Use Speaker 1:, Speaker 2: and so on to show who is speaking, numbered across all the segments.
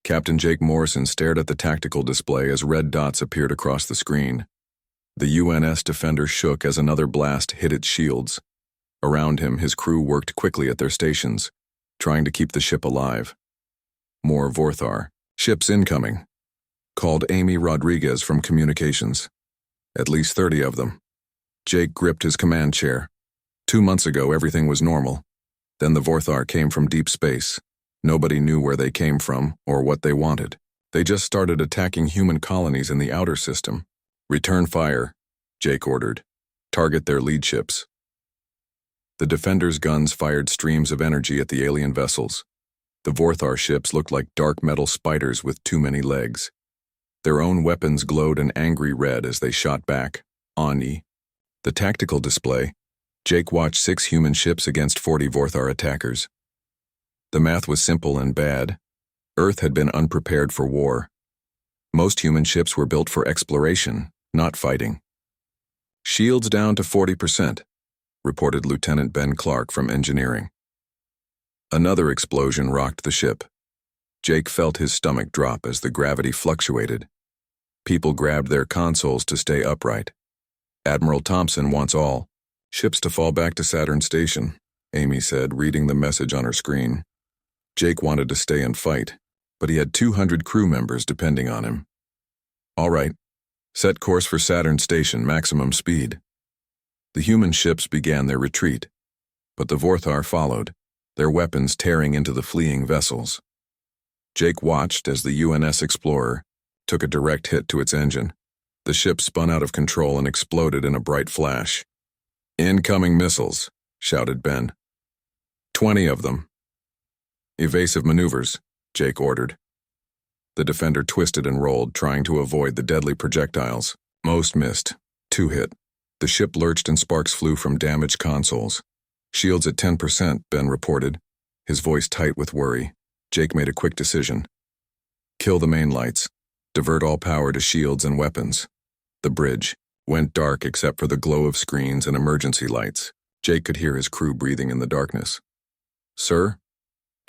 Speaker 1: Captain Jake Morrison stared at the tactical display as red dots appeared across the screen. The UNS Defender shook as another blast hit its shields. Around him, his crew worked quickly at their stations, trying to keep the ship alive. More Vorthar. "Ships incoming," called Amy Rodriguez from communications. At least 30 of them. Jake gripped his command chair. 2 months ago, everything was normal. Then the Vorthar came from deep space. Nobody knew where they came from or what they wanted. They just started attacking human colonies in the outer system. "Return fire," Jake ordered. "Target their lead ships." The Defender's guns fired streams of energy at the alien vessels. The Vorthar ships looked like dark metal spiders with too many legs. Their own weapons glowed an angry red as they shot back. Ani. The tactical display. Jake watched 6 human ships against 40 Vorthar attackers. The math was simple and bad. Earth had been unprepared for war. Most human ships were built for exploration, not fighting. "Shields down to 40%, reported Lieutenant Ben Clark from engineering. Another explosion rocked the ship. Jake felt his stomach drop as the gravity fluctuated. People grabbed their consoles to stay upright. "Admiral Thompson wants all ships to fall back to Saturn Station," Amy said, reading the message on her screen. Jake wanted to stay and fight, but he had 200 crew members depending on him. "All right. Set course for Saturn Station, maximum speed." The human ships began their retreat, but the Vorthar followed, their weapons tearing into the fleeing vessels. Jake watched as the UNS Explorer took a direct hit to its engine. The ship spun out of control and exploded in a bright flash. "Incoming missiles," shouted Ben. 20 of them. "Evasive maneuvers," Jake ordered. The Defender twisted and rolled, trying to avoid the deadly projectiles. Most missed. 2 hit. The ship lurched and sparks flew from damaged consoles. "Shields at 10%, Ben reported, his voice tight with worry. Jake made a quick decision. "Kill the main lights. Divert all power to shields and weapons." The bridge went dark except for the glow of screens and emergency lights. Jake could hear his crew breathing in the darkness. "Sir?"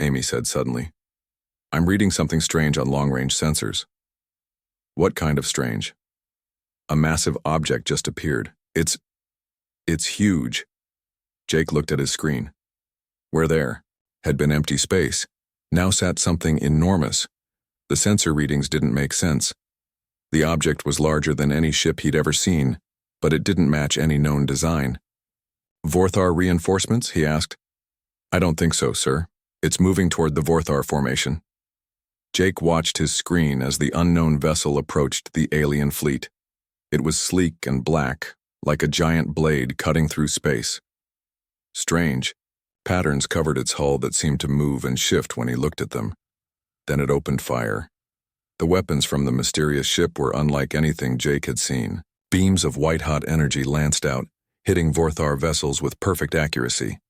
Speaker 1: Amy said suddenly. "I'm reading something strange on long-range sensors." "What kind of strange?" "A massive object just appeared. It's huge." Jake looked at his screen. Where there had been empty space, now sat something enormous. The sensor readings didn't make sense. The object was larger than any ship he'd ever seen, but it didn't match any known design. "Vorthar reinforcements?" he asked. "I don't think so, sir. It's moving toward the Vorthar formation." Jake watched his screen as the unknown vessel approached the alien fleet. It was sleek and black, like a giant blade cutting through space. Strange. Patterns covered its hull that seemed to move and shift when he looked at them. Then it opened fire. The weapons from the mysterious ship were unlike anything Jake had seen. Beams of white-hot energy lanced out, hitting Vorthar vessels with perfect accuracy.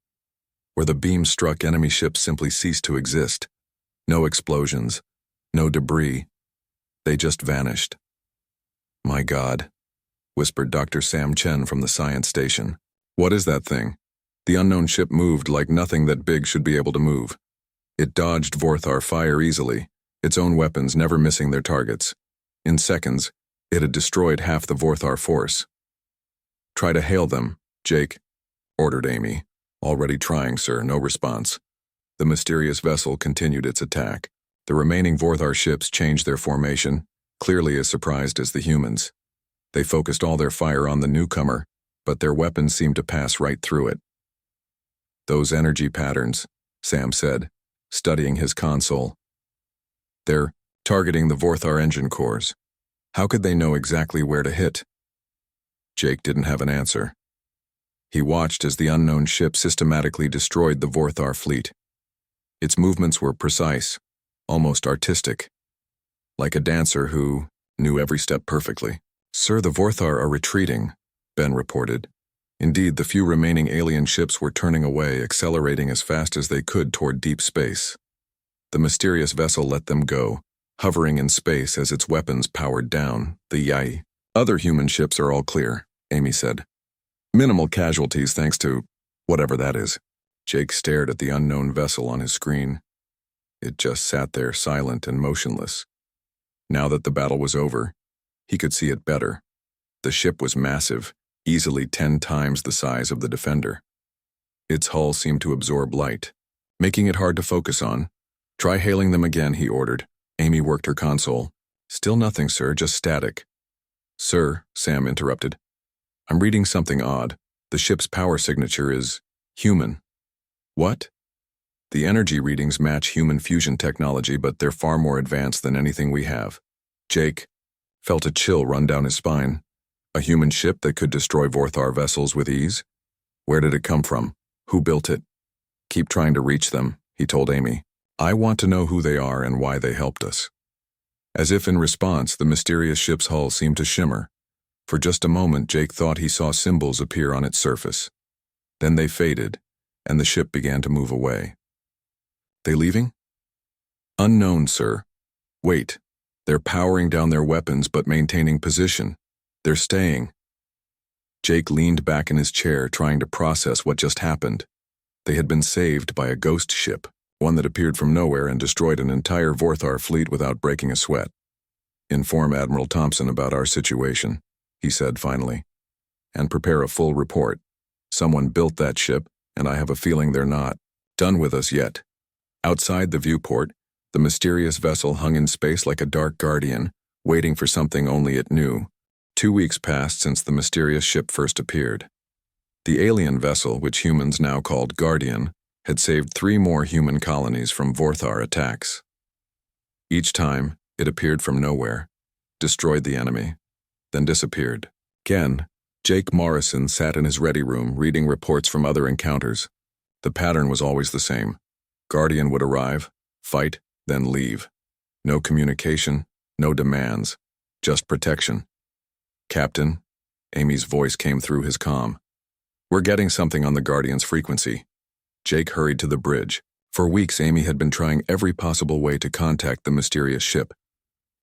Speaker 1: Where the beams struck, enemy ships simply ceased to exist. No explosions, no debris. They just vanished. "My God," whispered Dr. Sam Chen from the science station. "What is that thing?" The unknown ship moved like nothing that big should be able to move. It dodged Vorthar fire easily, its own weapons never missing their targets. In seconds, it had destroyed half the Vorthar force. "Try to hail them, Jake," ordered Amy. "Already trying, sir, no response." The mysterious vessel continued its attack. The remaining Vorthar ships changed their formation, clearly as surprised as the humans. They focused all their fire on the newcomer, but their weapons seemed to pass right through it. "Those energy patterns," Sam said, studying his console. "They're targeting the Vorthar engine cores. How could they know exactly where to hit?" Jake didn't have an answer. He watched as the unknown ship systematically destroyed the Vorthar fleet. Its movements were precise, almost artistic, like a dancer who knew every step perfectly. "Sir, the Vorthar are retreating," Ben reported. Indeed, the few remaining alien ships were turning away, accelerating as fast as they could toward deep space. The mysterious vessel let them go, hovering in space as its weapons powered down. The Yai. "Other human ships are all clear," Amy said. "Minimal casualties thanks to whatever that is." Jake stared at the unknown vessel on his screen. It just sat there silent and motionless. Now that the battle was over, he could see it better. The ship was massive, easily 10 times the size of the Defender. Its hull seemed to absorb light, making it hard to focus on. "Try hailing them again," he ordered. Amy worked her console. "Still nothing, sir, just static." "Sir," Sam interrupted. "I'm reading something odd. The ship's power signature is human." "What?" "The energy readings match human fusion technology, but they're far more advanced than anything we have." Jake felt a chill run down his spine. A human ship that could destroy Vorthar vessels with ease? Where did it come from? Who built it? "Keep trying to reach them," he told Amy. "I want to know who they are and why they helped us." As if in response, the mysterious ship's hull seemed to shimmer. For just a moment, Jake thought he saw symbols appear on its surface. Then they faded, and the ship began to move away. "They leaving?" "Unknown, sir. Wait. They're powering down their weapons but maintaining position. They're staying." Jake leaned back in his chair, trying to process what just happened. They had been saved by a ghost ship, one that appeared from nowhere and destroyed an entire Vorthar fleet without breaking a sweat. "Inform Admiral Thompson about our situation," he said finally, "and prepare a full report. Someone built that ship, and I have a feeling they're not done with us yet." Outside the viewport, the mysterious vessel hung in space like a dark guardian, waiting for something only it knew. 2 weeks passed since the mysterious ship first appeared. The alien vessel, which humans now called Guardian, had saved 3 more human colonies from Vorthar attacks. Each time, it appeared from nowhere, destroyed the enemy, then disappeared. Again, Jake Morrison sat in his ready room reading reports from other encounters. The pattern was always the same. Guardian would arrive, fight, then leave. No communication, no demands, just protection. "Captain," Amy's voice came through his comm. "We're getting something on the Guardian's frequency." Jake hurried to the bridge. For weeks, Amy had been trying every possible way to contact the mysterious ship.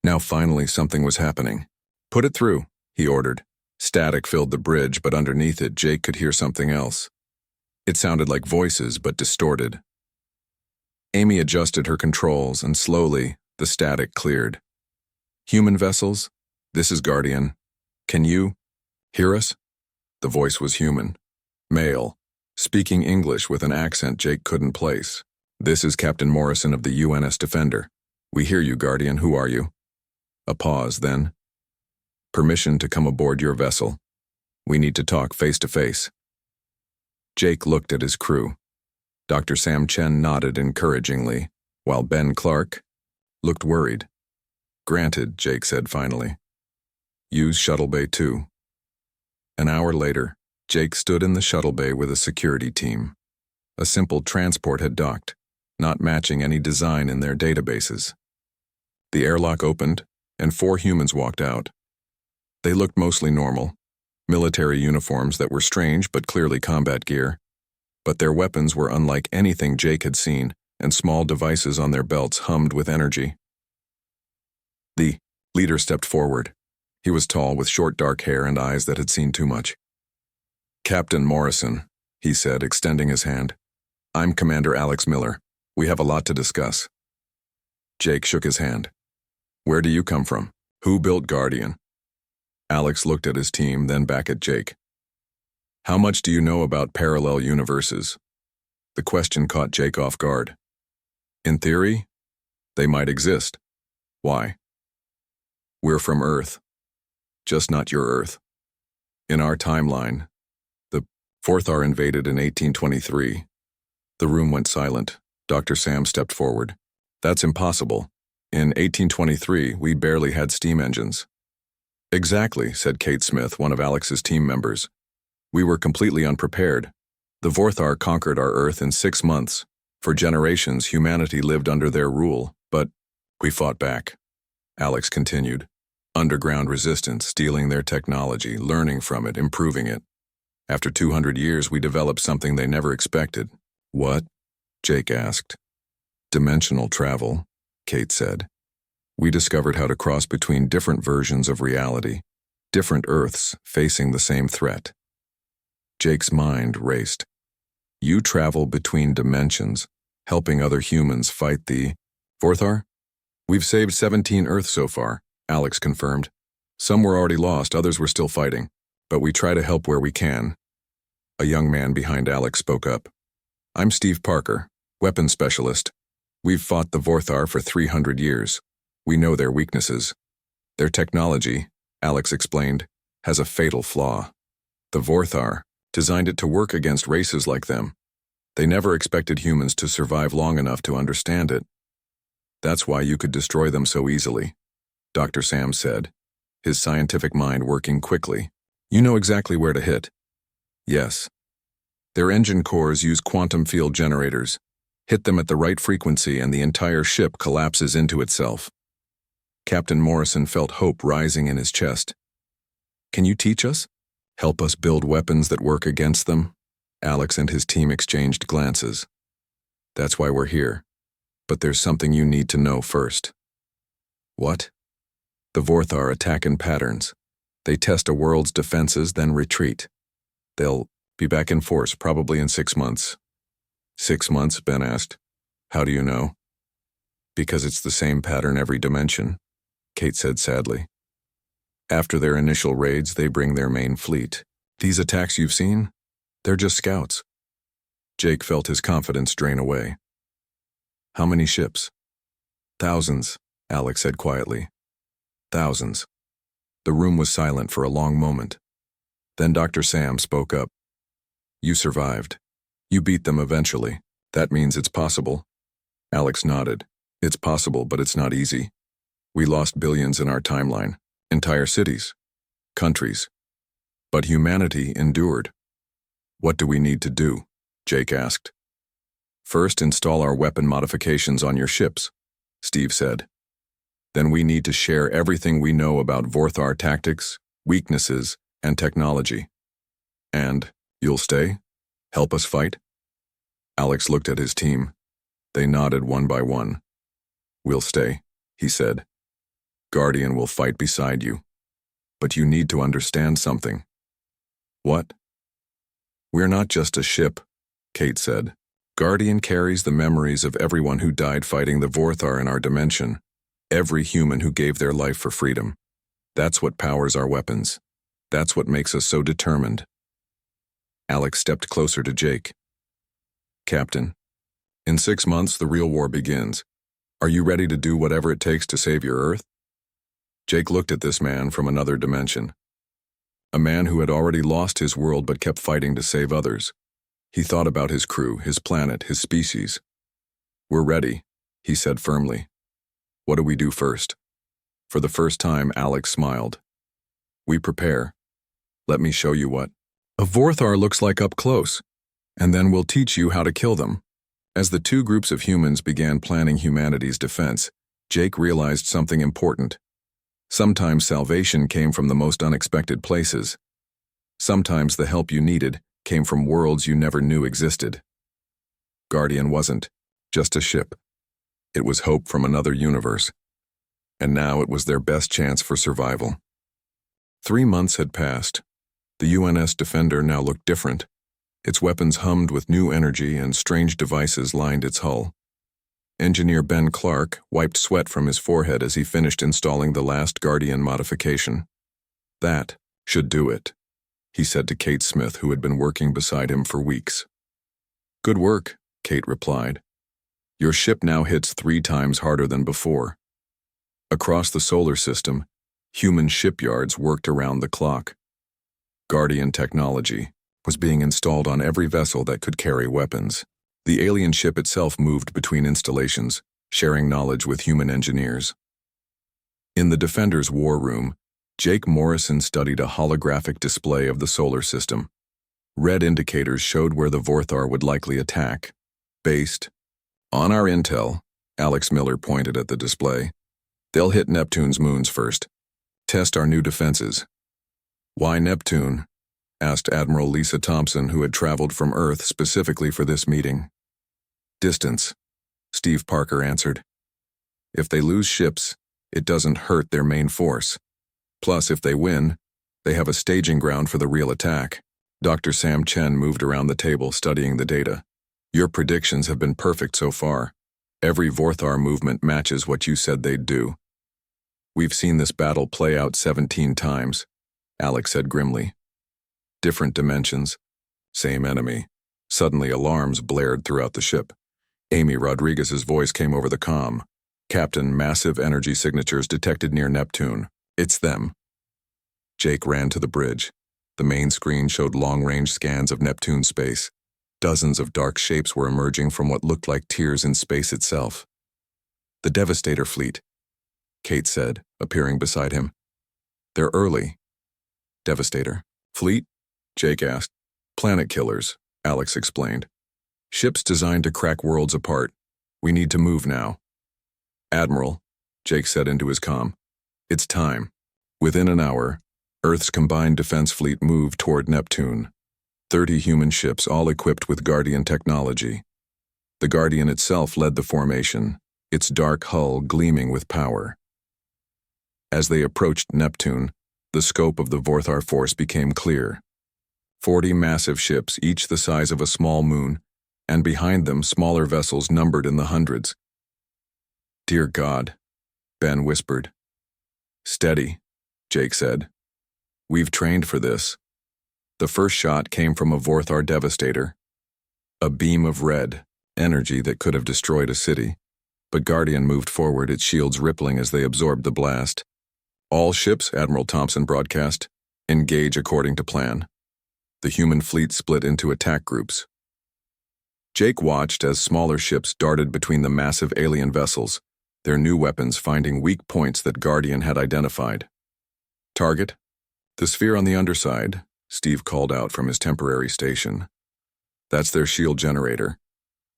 Speaker 1: Now finally something was happening. "Put it through," he ordered. Static filled the bridge, but underneath it, Jake could hear something else. It sounded like voices, but distorted. Amy adjusted her controls, and slowly, the static cleared. "Human vessels? This is Guardian. Can you hear us?" The voice was human. Male. Speaking English with an accent Jake couldn't place. "This is Captain Morrison of the UNS Defender. We hear you, Guardian. Who are you?" A pause, then. "Permission to come aboard your vessel. We need to talk face to face." Jake looked at his crew. Dr. Sam Chen nodded encouragingly, while Ben Clark looked worried. "Granted," Jake said finally. "Use Shuttle Bay 2. An hour later, Jake stood in the shuttle bay with a security team. A simple transport had docked, not matching any design in their databases. The airlock opened, and 4 humans walked out. They looked mostly normal, military uniforms that were strange but clearly combat gear. But their weapons were unlike anything Jake had seen, and small devices on their belts hummed with energy. The leader stepped forward. He was tall, with short dark hair and eyes that had seen too much. "Captain Morrison," he said, extending his hand. "I'm Commander Alex Miller. We have a lot to discuss." Jake shook his hand. "Where do you come from? Who built Guardian?" Alex looked at his team, then back at Jake. "How much do you know about parallel universes?" The question caught Jake off guard. "In theory, they might exist. Why?" "We're from Earth. Just not your Earth. In our timeline, the Vorthar invaded in 1823. The room went silent. Dr. Sam stepped forward. "That's impossible. In 1823, we barely had steam engines." "Exactly," said Kate Smith, one of Alex's team members. "We were completely unprepared. The Vorthar conquered our Earth in 6 months. For generations, humanity lived under their rule, but we fought back." Alex continued. "Underground resistance, stealing their technology, learning from it, improving it. After 200 years, we developed something they never expected." "What?" Jake asked. "Dimensional travel," Kate said. "We discovered how to cross between different versions of reality, different Earths facing the same threat." Jake's mind raced. "You travel between dimensions, helping other humans fight the Vorthar? We've saved 17 Earth so far, Alex confirmed. Some were already lost, others were still fighting. But we try to help where we can. A young man behind Alex spoke up. I'm Steve Parker, weapons specialist. We've fought the Vorthar for 300 years. We know their weaknesses. Their technology, Alex explained, has a fatal flaw. The Vorthar designed it to work against races like them. They never expected humans to survive long enough to understand it. That's why you could destroy them so easily, Dr. Sam said, his scientific mind working quickly. You know exactly where to hit. Yes. Their engine cores use quantum field generators. Hit them at the right frequency and the entire ship collapses into itself. Captain Morrison felt hope rising in his chest. Can you teach us? Help us build weapons that work against them? Alex and his team exchanged glances. That's why we're here. But there's something you need to know first. What? The Vorthar attack in patterns. They test a world's defenses, then retreat. They'll be back in force probably in 6 months. 6 months, Ben asked. How do you know? Because it's the same pattern every dimension, Kate said sadly. After their initial raids, they bring their main fleet. These attacks you've seen? They're just scouts. Jake felt his confidence drain away. How many ships? Thousands, Alex said quietly. Thousands. The room was silent for a long moment. Then Dr. Sam spoke up. You survived. You beat them eventually. That means it's possible. Alex nodded. It's possible, but it's not easy. We lost billions in our timeline. Entire cities. Countries. But humanity endured. What do we need to do? Jake asked. First, install our weapon modifications on your ships, Steve said. Then we need to share everything we know about Vorthar tactics, weaknesses, and technology. And you'll stay? Help us fight? Alex looked at his team. They nodded one by one. We'll stay, he said. Guardian will fight beside you. But you need to understand something. What? We're not just a ship, Kate said. Guardian carries the memories of everyone who died fighting the Vorthar in our dimension. Every human who gave their life for freedom. That's what powers our weapons. That's what makes us so determined. Alex stepped closer to Jake. Captain, in 6 months the real war begins. Are you ready to do whatever it takes to save your Earth? Jake looked at this man from another dimension. A man who had already lost his world but kept fighting to save others. He thought about his crew, his planet, his species. We're ready, he said firmly. What do we do first? For the first time, Alex smiled. We prepare. Let me show you what a Vorthar looks like up close, and then we'll teach you how to kill them. As the two groups of humans began planning humanity's defense, Jake realized something important. Sometimes salvation came from the most unexpected places. Sometimes the help you needed came from worlds you never knew existed. Guardian wasn't just a ship. It was hope from another universe. And now it was their best chance for survival. 3 months had passed. The UNS Defender now looked different. Its weapons hummed with new energy and strange devices lined its hull. Engineer Ben Clark wiped sweat from his forehead as he finished installing the last Guardian modification. That should do it, he said to Kate Smith, who had been working beside him for weeks. Good work, Kate replied. Your ship now hits 3 times harder than before. Across the solar system, human shipyards worked around the clock. Guardian technology was being installed on every vessel that could carry weapons. The alien ship itself moved between installations, sharing knowledge with human engineers. In the Defender's war room, Jake Morrison studied a holographic display of the solar system. Red indicators showed where the Vorthar would likely attack. Based on our intel, Alex Miller pointed at the display. They'll hit Neptune's moons first. Test our new defenses. Why Neptune? Asked Admiral Lisa Thompson, who had traveled from Earth specifically for this meeting. Distance, Steve Parker answered. If they lose ships, it doesn't hurt their main force. Plus, if they win, they have a staging ground for the real attack. Dr. Sam Chen moved around the table studying the data. Your predictions have been perfect so far. Every Vorthar movement matches what you said they'd do. We've seen this battle play out 17 times, Alex said grimly. Different dimensions, same enemy. Suddenly alarms blared throughout the ship. Amy Rodriguez's voice came over the comm. Captain, massive energy signatures detected near Neptune. It's them. Jake ran to the bridge. The main screen showed long-range scans of Neptune space. Dozens of dark shapes were emerging from what looked like tears in space itself. The Devastator fleet, Kate said, appearing beside him. They're early. Devastator. Fleet? Jake asked. Planet killers, Alex explained. Ships designed to crack worlds apart. We need to move now. Admiral, Jake said into his comm. It's time. Within an hour, Earth's combined defense fleet moved toward Neptune. 30 human ships, all equipped with Guardian technology. The Guardian itself led the formation, its dark hull gleaming with power. As they approached Neptune, the scope of the Vorthar force became clear. 40 massive ships, each the size of a small moon, and behind them smaller vessels numbered in the hundreds. Dear God, Ben whispered. Steady, Jake said. We've trained for this. The first shot came from a Vorthar Devastator. A beam of red, energy that could have destroyed a city. But Guardian moved forward, its shields rippling as they absorbed the blast. All ships, Admiral Thompson broadcast, engage according to plan. The human fleet split into attack groups. Jake watched as smaller ships darted between the massive alien vessels, their new weapons finding weak points that Guardian had identified. Target? The sphere on the underside, Steve called out from his temporary station. That's their shield generator.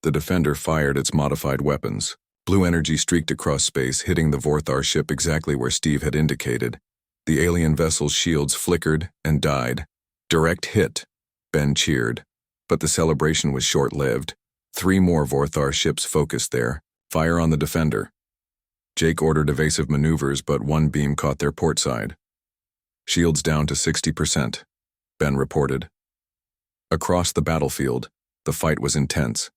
Speaker 1: The Defender fired its modified weapons. Blue energy streaked across space, hitting the Vorthar ship exactly where Steve had indicated. The alien vessel's shields flickered and died. Direct hit, Ben cheered. But the celebration was short-lived. 3 more Vorthar ships focused there. Fire on the Defender. Jake ordered evasive maneuvers, but one beam caught their port side. Shields down to 60%, Ben reported. Across the battlefield, the fight was intense.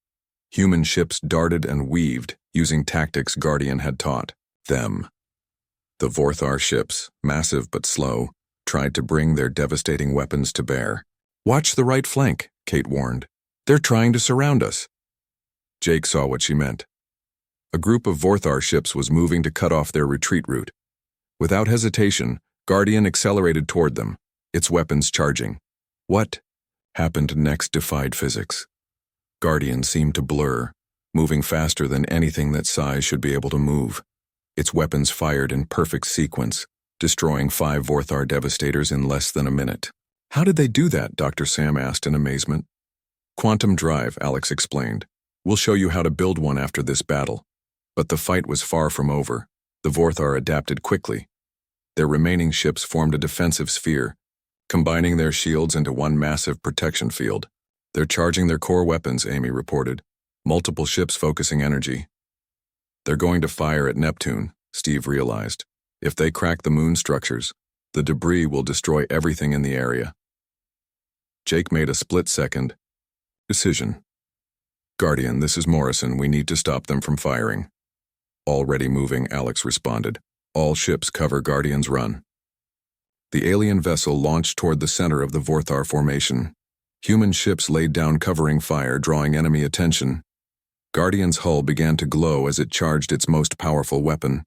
Speaker 1: Human ships darted and weaved, using tactics Guardian had taught them. The Vorthar ships, massive but slow, tried to bring their devastating weapons to bear. Watch the right flank, Kate warned. They're trying to surround us. Jake saw what she meant. A group of Vorthar ships was moving to cut off their retreat route. Without hesitation, Guardian accelerated toward them, its weapons charging. What happened next defied physics. Guardian seemed to blur, moving faster than anything that size should be able to move. Its weapons fired in perfect sequence, destroying 5 Vorthar Devastators in less than a minute. How did they do that? Dr. Sam asked in amazement. Quantum drive, Alex explained. We'll show you how to build one after this battle. But the fight was far from over. The Vorthar adapted quickly. Their remaining ships formed a defensive sphere, combining their shields into one massive protection field. They're charging their core weapons, Amy reported. Multiple ships focusing energy. They're going to fire at Neptune, Steve realized. If they crack the moon structures, the debris will destroy everything in the area. Jake made a split-second decision. Guardian, this is Morrison. We need to stop them from firing. Already moving, Alex responded. All ships cover Guardian's run. The alien vessel launched toward the center of the Vorthar formation. Human ships laid down covering fire, drawing enemy attention. Guardian's hull began to glow as it charged its most powerful weapon.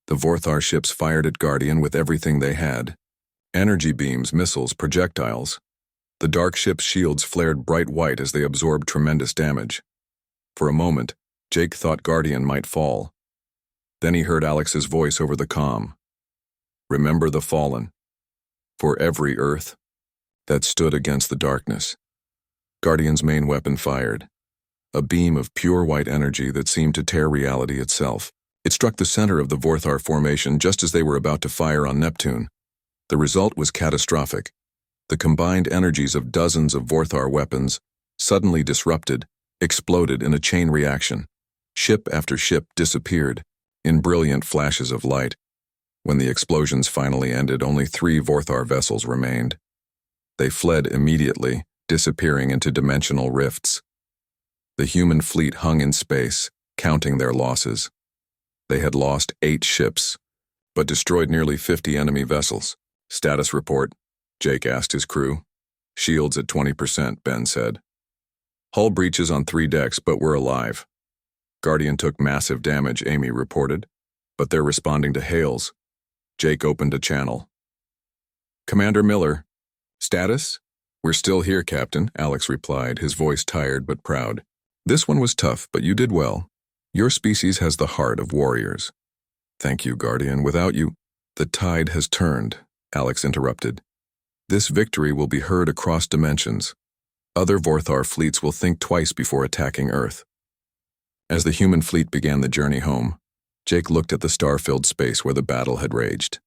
Speaker 1: The Vorthar ships fired at Guardian with everything they had. Energy beams, missiles, projectiles. The dark ship's shields flared bright white as they absorbed tremendous damage. For a moment, Jake thought Guardian might fall. Then he heard Alex's voice over the comm. Remember the fallen. For every Earth that stood against the darkness. Guardian's main weapon fired. A beam of pure white energy that seemed to tear reality itself. It struck the center of the Vorthar formation just as they were about to fire on Neptune. The result was catastrophic. The combined energies of dozens of Vorthar weapons, suddenly disrupted, exploded in a chain reaction. Ship after ship disappeared, in brilliant flashes of light. When the explosions finally ended, only 3 Vorthar vessels remained. They fled immediately, disappearing into dimensional rifts. The human fleet hung in space, counting their losses. They had lost 8 ships, but destroyed nearly 50 enemy vessels. Status report, Jake asked his crew. Shields at 20%, Ben said. Hull breaches on 3 decks, but we're alive. Guardian took massive damage, Amy reported, but they're responding to hails. Jake opened a channel. Commander Miller. Status? We're still here, Captain, Alex replied, his voice tired but proud. This one was tough, but you did well. Your species has the heart of warriors. Thank you, Guardian. Without you, the tide has turned, Alex interrupted. This victory will be heard across dimensions. Other Vorthar fleets will think twice before attacking Earth. As the human fleet began the journey home, Jake looked at the star-filled space where the battle had raged.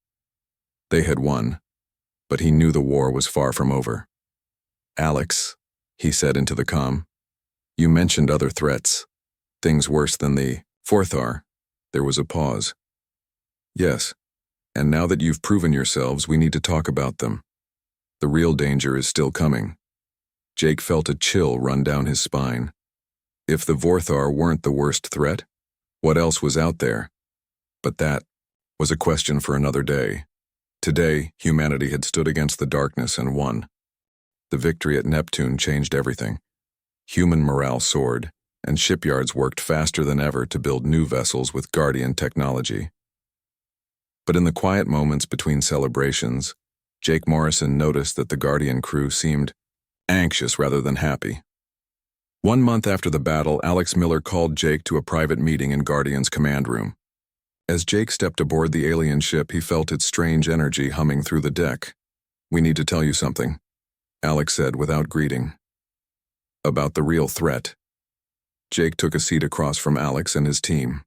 Speaker 1: They had won, but he knew the war was far from over. Alex, he said into the comm, you mentioned other threats. Things worse than the Vorthar. There was a pause. Yes, and now that you've proven yourselves, we need to talk about them. The real danger is still coming. Jake felt a chill run down his spine. If the Vorthar weren't the worst threat, what else was out there? But that was a question for another day. Today, humanity had stood against the darkness and won. The victory at Neptune changed everything. Human morale soared, and shipyards worked faster than ever to build new vessels with Guardian technology. But in the quiet moments between celebrations, Jake Morrison noticed that the Guardian crew seemed anxious rather than happy. 1 month after the battle, Alex Miller called Jake to a private meeting in Guardian's command room. As Jake stepped aboard the alien ship, he felt its strange energy humming through the deck. We need to tell you something, Alex said without greeting. About the real threat. Jake took a seat across from Alex and his team.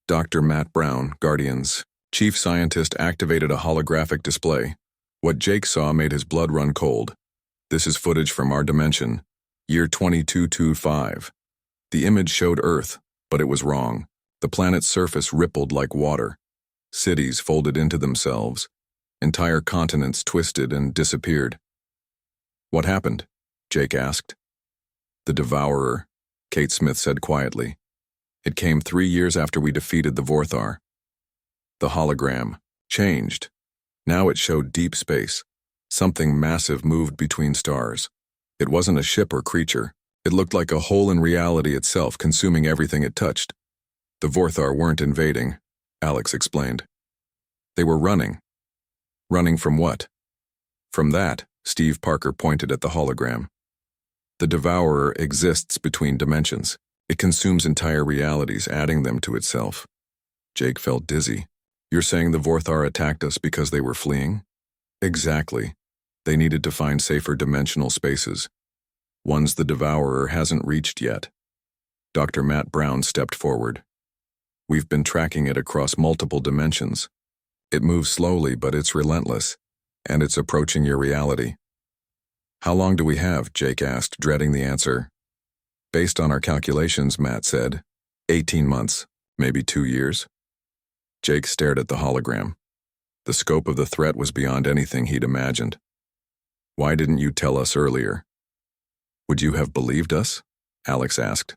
Speaker 1: Dr. Matt Brown, Guardian's chief scientist, activated a holographic display. What Jake saw made his blood run cold. This is footage from our dimension, year 2225. The image showed Earth, but it was wrong. The planet's surface rippled like water. Cities folded into themselves. Entire continents twisted and disappeared. What happened? Jake asked. The Devourer, Kate Smith said quietly. It came 3 years after we defeated the Vorthar. The hologram changed. Now it showed deep space. Something massive moved between stars. It wasn't a ship or creature. It looked like a hole in reality itself, consuming everything it touched. The Vorthar weren't invading, Alex explained. They were running. Running from what? From that, Steve Parker pointed at the hologram. The Devourer exists between dimensions. It consumes entire realities, adding them to itself. Jake felt dizzy. You're saying the Vorthar attacked us because they were fleeing? Exactly. They needed to find safer dimensional spaces. Ones the Devourer hasn't reached yet. Dr. Matt Brown stepped forward. We've been tracking it across multiple dimensions. It moves slowly, but it's relentless, and it's approaching your reality. How long do we have? Jake asked, dreading the answer. Based on our calculations, Matt said, 18 months, maybe 2 years. Jake stared at the hologram. The scope of the threat was beyond anything he'd imagined. Why didn't you tell us earlier? Would you have believed us? Alex asked.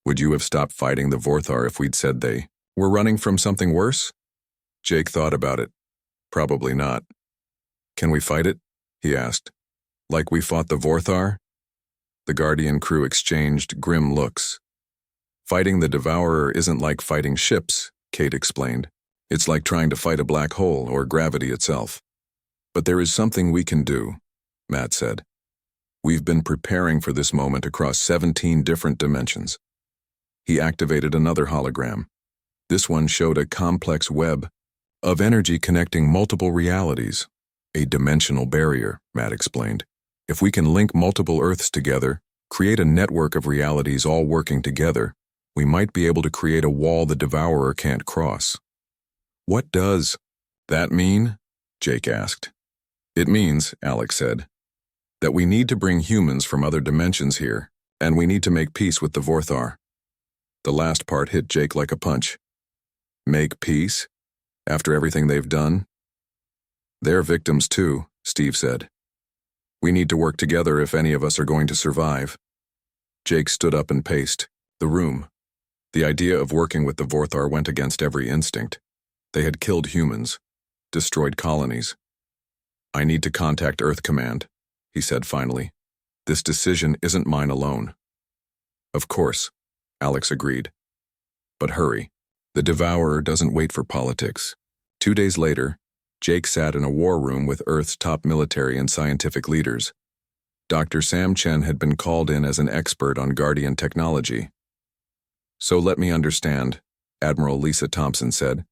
Speaker 1: Would you have stopped fighting the Vorthar if we'd said they were running from something worse? Jake thought about it. Probably not. Can we fight it? He asked. Like we fought the Vorthar? The Guardian crew exchanged grim looks. Fighting the Devourer isn't like fighting ships, Kate explained. It's like trying to fight a black hole or gravity itself. But there is something we can do, Matt said. We've been preparing for this moment across 17 different dimensions. He activated another hologram. This one showed a complex web of energy connecting multiple realities. A dimensional barrier, Matt explained. If we can link multiple Earths together, create a network of realities all working together, we might be able to create a wall the Devourer can't cross. What does that mean? Jake asked. It means, Alex said, that we need to bring humans from other dimensions here, and we need to make peace with the Vorthar. The last part hit Jake like a punch. Make peace? After everything they've done? They're victims too, Steve said. We need to work together if any of us are going to survive. Jake stood up and paced the room. The idea of working with the Vorthar went against every instinct. They had killed humans, destroyed colonies. "I need to contact Earth Command," he said finally. "This decision isn't mine alone." "Of course," Alex agreed. "But hurry. The Devourer doesn't wait for politics." 2 days later, Jake sat in a war room with Earth's top military and scientific leaders. Dr. Sam Chen had been called in as an expert on Guardian technology. "So let me understand," Admiral Lisa Thompson said.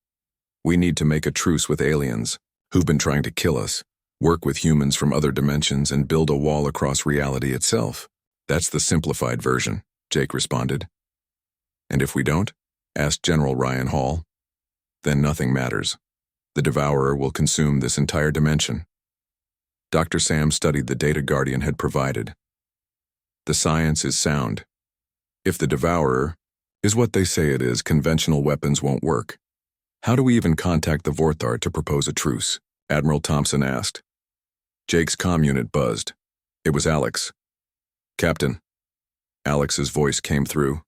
Speaker 1: "We need to make a truce with aliens, who've been trying to kill us, work with humans from other dimensions, and build a wall across reality itself." "That's the simplified version," Jake responded. "And if we don't?" asked General Ryan Hall. "Then nothing matters. The Devourer will consume this entire dimension." Dr. Sam studied the data Guardian had provided. "The science is sound. If the Devourer is what they say it is, conventional weapons won't work. How do we even contact the Vorthar to propose a truce?" Admiral Thompson asked. Jake's comm unit buzzed. It was Alex. "Captain." Alex's voice came through.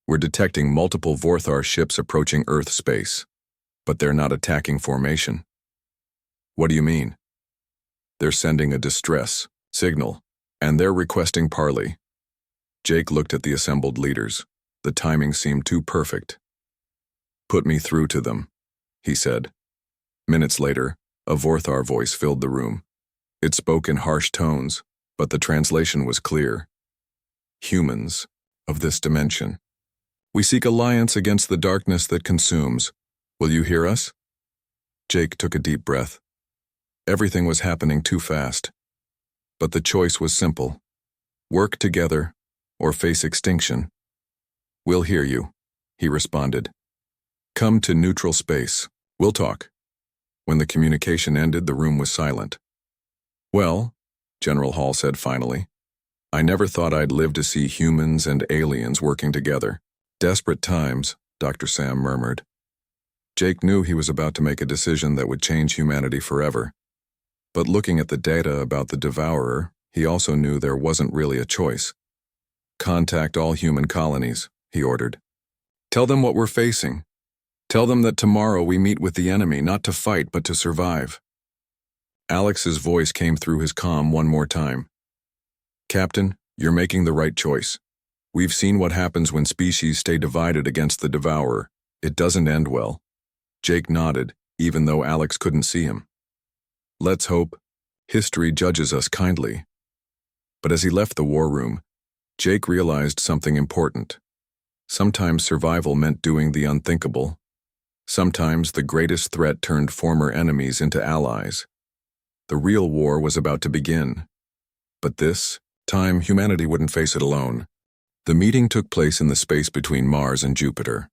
Speaker 1: "We're detecting multiple Vorthar ships approaching Earth space, but they're not attacking formation." "What do you mean?" "They're sending a distress signal, and they're requesting parley." Jake looked at the assembled leaders. The timing seemed too perfect. "Put me through to them," he said. Minutes later, a Vorthar voice filled the room. It spoke in harsh tones, but the translation was clear. "Humans of this dimension, we seek alliance against the darkness that consumes. Will you hear us?" Jake took a deep breath. Everything was happening too fast. But the choice was simple. Work together or face extinction. "We'll hear you," he responded. "Come to neutral space. We'll talk." When the communication ended, the room was silent. "Well," General Hall said finally, "I never thought I'd live to see humans and aliens working together." "Desperate times," Dr. Sam murmured. Jake knew he was about to make a decision that would change humanity forever. But looking at the data about the Devourer, he also knew there wasn't really a choice. "Contact all human colonies," he ordered. "Tell them what we're facing. Tell them that tomorrow we meet with the enemy, not to fight, but to survive." Alex's voice came through his comm one more time. "Captain, you're making the right choice. We've seen what happens when species stay divided against the Devourer. It doesn't end well." Jake nodded, even though Alex couldn't see him. "Let's hope history judges us kindly." But as he left the war room, Jake realized something important. Sometimes survival meant doing the unthinkable. Sometimes the greatest threat turned former enemies into allies. The real war was about to begin. But this time, humanity wouldn't face it alone. The meeting took place in the space between Mars and Jupiter.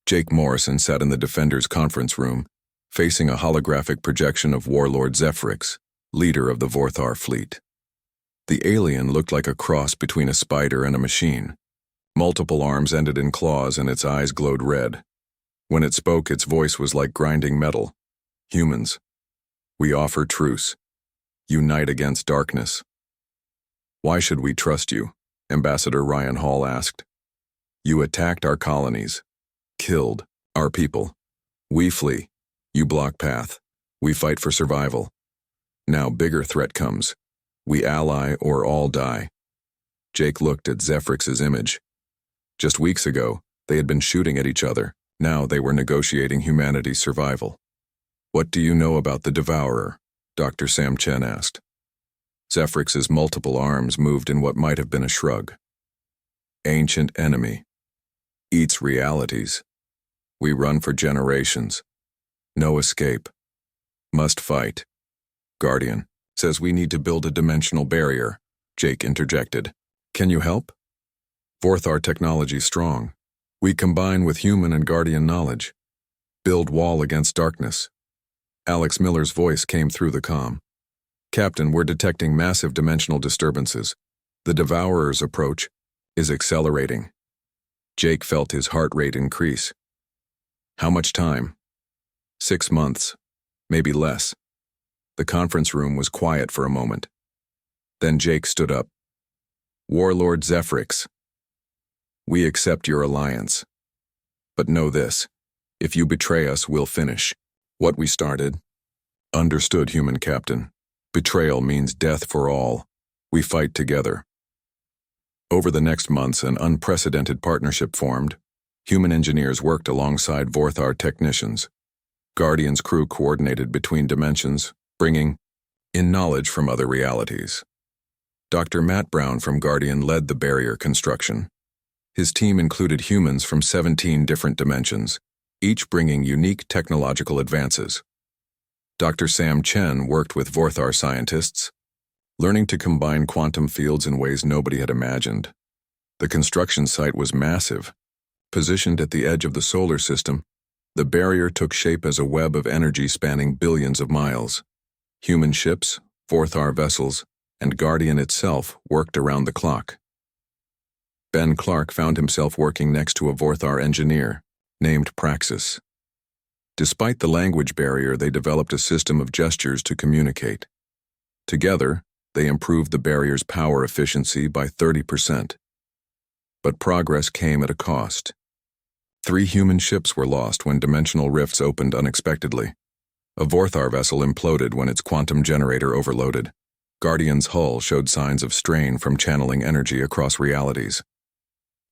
Speaker 1: Jake Morrison sat in the Defenders conference room, facing a holographic projection of Warlord Zephrix, leader of the Vorthar fleet. The alien looked like a cross between a spider and a machine. Multiple arms ended in claws and its eyes glowed red. When it spoke, its voice was like grinding metal. "Humans, we offer truce. Unite against darkness." "Why should we trust you?" Ambassador Ryan Hall asked. "You attacked our colonies, killed our people. We flee. You block path. We fight for survival. Now bigger threat comes. We ally or all die." Jake looked at Zephrix's image. Just weeks ago, they had been shooting at each other. Now they were negotiating humanity's survival. "What do you know about the Devourer?" Dr. Sam Chen asked. Zephrix's multiple arms moved in what might have been a shrug. "Ancient enemy. Eats realities. We run for generations. No escape. Must fight. Guardian says we need to build a dimensional barrier," Jake interjected. "Can you help? Vorthar technology strong. We combine with human and Guardian knowledge. Build wall against darkness." Alex Miller's voice came through the comm. "Captain, we're detecting massive dimensional disturbances. The Devourer's approach is accelerating." Jake felt his heart rate increase. "How much time?" 6 months, maybe less." The conference room was quiet for a moment. Then Jake stood up. "Warlord Zephrix, we accept your alliance. But know this. If you betray us, we'll finish what we started. Understood, human captain. Betrayal means death for all. We fight together. Over the next months, an unprecedented partnership formed. Human engineers worked alongside Vorthar technicians. Guardian's crew coordinated between dimensions, bringing in knowledge from other realities. Dr. Matt Brown from Guardian led the barrier construction. His team included humans from 17 different dimensions, each bringing unique technological advances. Dr. Sam Chen worked with Vorthar scientists, learning to combine quantum fields in ways nobody had imagined. The construction site was massive. Positioned at the edge of the solar system, the barrier took shape as a web of energy spanning billions of miles. Human ships, Vorthar vessels, and Guardian itself worked around the clock. Ben Clark found himself working next to a Vorthar engineer, named Praxis. Despite the language barrier, they developed a system of gestures to communicate. Together, they improved the barrier's power efficiency by 30%. But progress came at a cost. 3 human ships were lost when dimensional rifts opened unexpectedly. A Vorthar vessel imploded when its quantum generator overloaded. Guardian's hull showed signs of strain from channeling energy across realities.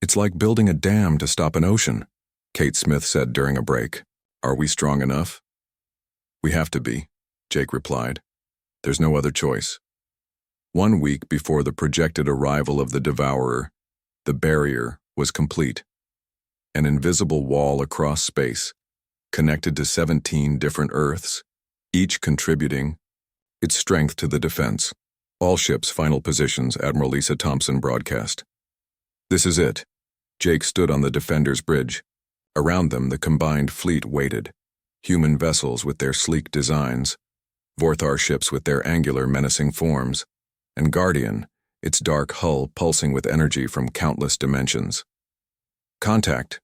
Speaker 1: "It's like building a dam to stop an ocean," Kate Smith said during a break. "Are we strong enough?" "We have to be," Jake replied. "There's no other choice." 1 week before the projected arrival of the Devourer, the barrier was complete. An invisible wall across space, connected to 17 different Earths, each contributing its strength to the defense. "All ships, final positions," Admiral Lisa Thompson broadcast. "This is it." Jake stood on the Defender's bridge. Around them, the combined fleet waited. Human vessels with their sleek designs, Vorthar ships with their angular, menacing forms, and Guardian, its dark hull pulsing with energy from countless dimensions. "Contact,"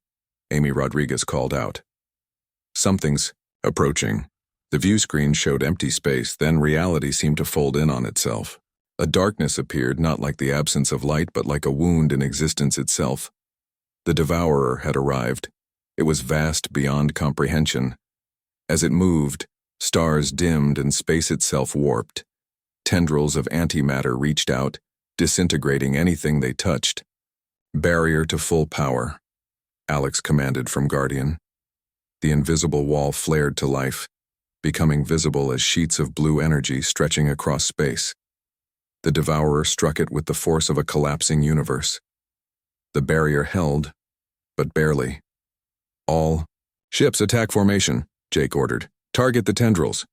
Speaker 1: Amy Rodriguez called out. "Something's approaching." The view screen showed empty space, then reality seemed to fold in on itself. A darkness appeared, not like the absence of light, but like a wound in existence itself. The Devourer had arrived. It was vast beyond comprehension. As it moved, stars dimmed and space itself warped. Tendrils of antimatter reached out, disintegrating anything they touched. "Barrier to full power," Alex commanded from Guardian. The invisible wall flared to life, becoming visible as sheets of blue energy stretching across space. The Devourer struck it with the force of a collapsing universe. The barrier held, but barely. "All ships attack formation," Jake ordered. "Target the tendrils."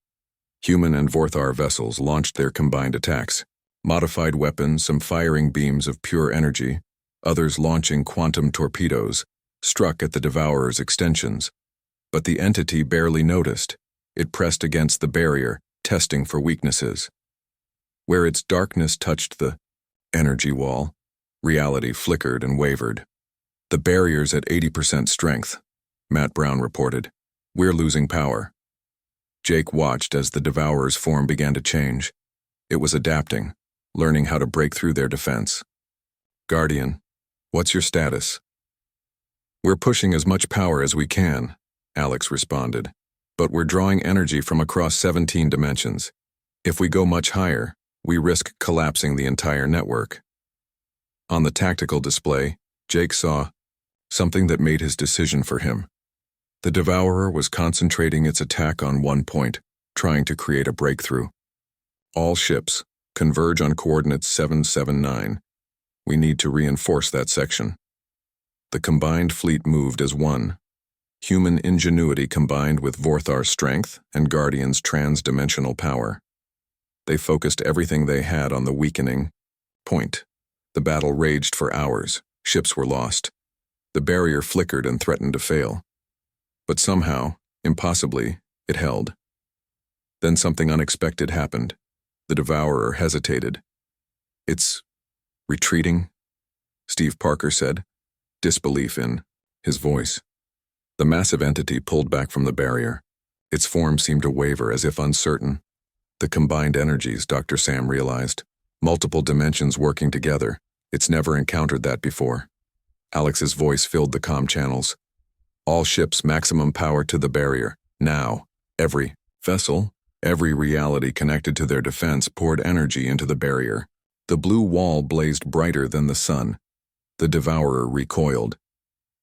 Speaker 1: Human and Vorthar vessels launched their combined attacks. Modified weapons, some firing beams of pure energy, others launching quantum torpedoes, struck at the Devourer's extensions. But the entity barely noticed. It pressed against the barrier, testing for weaknesses. Where its darkness touched the energy wall, reality flickered and wavered. "The barrier's at 80% strength," Matt Brown reported. "We're losing power." Jake watched as the Devourer's form began to change. It was adapting, learning how to break through their defense. "Guardian, what's your status?" "We're pushing as much power as we can," Alex responded. "But we're drawing energy from across 17 dimensions. If we go much higher, we risk collapsing the entire network." On the tactical display, Jake saw something that made his decision for him. The Devourer was concentrating its attack on one point, trying to create a breakthrough. "All ships, converge on coordinates 779. We need to reinforce that section." The combined fleet moved as one. Human ingenuity combined with Vorthar's strength and Guardian's trans-dimensional power. They focused everything they had on the weakening point. The battle raged for hours. Ships were lost. The barrier flickered and threatened to fail. But somehow, impossibly, it held. Then something unexpected happened. The Devourer hesitated. "It's retreating," Steve Parker said, disbelief in his voice. The massive entity pulled back from the barrier. Its form seemed to waver as if uncertain. The combined energies, Dr. Sam realized. Multiple dimensions working together. It's never encountered that before. Alex's voice filled the comm channels. All ships maximum power to the barrier. Now, every vessel, every reality connected to their defense poured energy into the barrier. The blue wall blazed brighter than the sun. The Devourer recoiled.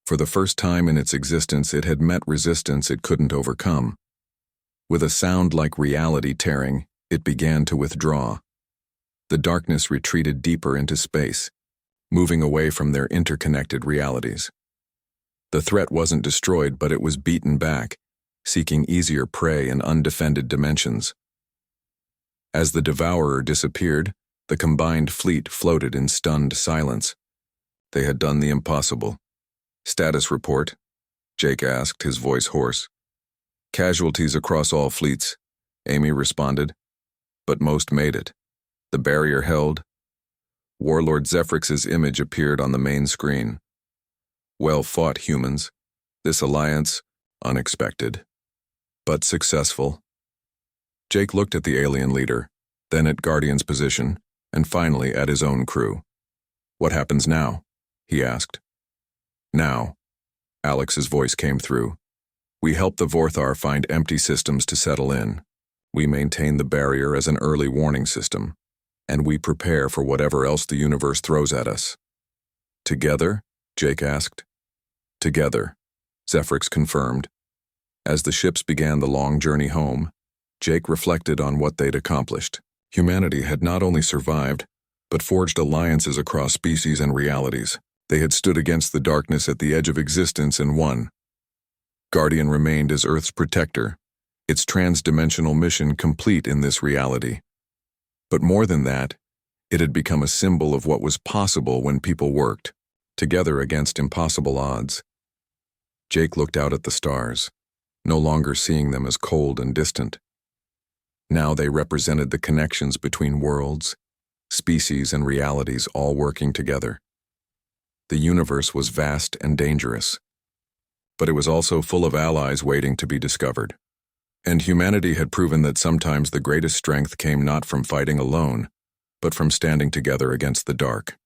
Speaker 1: For the first time in its existence, it had met resistance it couldn't overcome. With a sound like reality tearing, it began to withdraw. The darkness retreated deeper into space, moving away from their interconnected realities. The threat wasn't destroyed, but it was beaten back, seeking easier prey in undefended dimensions. As the Devourer disappeared, the combined fleet floated in stunned silence. They had done the impossible. "Status report," Jake asked, his voice hoarse. "Casualties across all fleets," Amy responded. "But most made it. The barrier held." Warlord Zephrix's image appeared on the main screen. "Well fought, humans. This alliance, unexpected, but successful." Jake looked at the alien leader, then at Guardian's position, and finally at his own crew. "What happens now?" he asked. "Now," Alex's voice came through. "We help the Vorthar find empty systems to settle in. We maintain the barrier as an early warning system, and we prepare for whatever else the universe throws at us." "Together?" Jake asked. "Together," Zephrix confirmed. As the ships began the long journey home, Jake reflected on what they'd accomplished. Humanity had not only survived, but forged alliances across species and realities. They had stood against the darkness at the edge of existence and won. Guardian remained as Earth's protector, its trans-dimensional mission complete in this reality. But more than that, it had become a symbol of what was possible when people worked together against impossible odds. Jake looked out at the stars, no longer seeing them as cold and distant. Now they represented the connections between worlds, species, and realities all working together. The universe was vast and dangerous, but it was also full of allies waiting to be discovered. And humanity had proven that sometimes the greatest strength came not from fighting alone, but from standing together against the dark.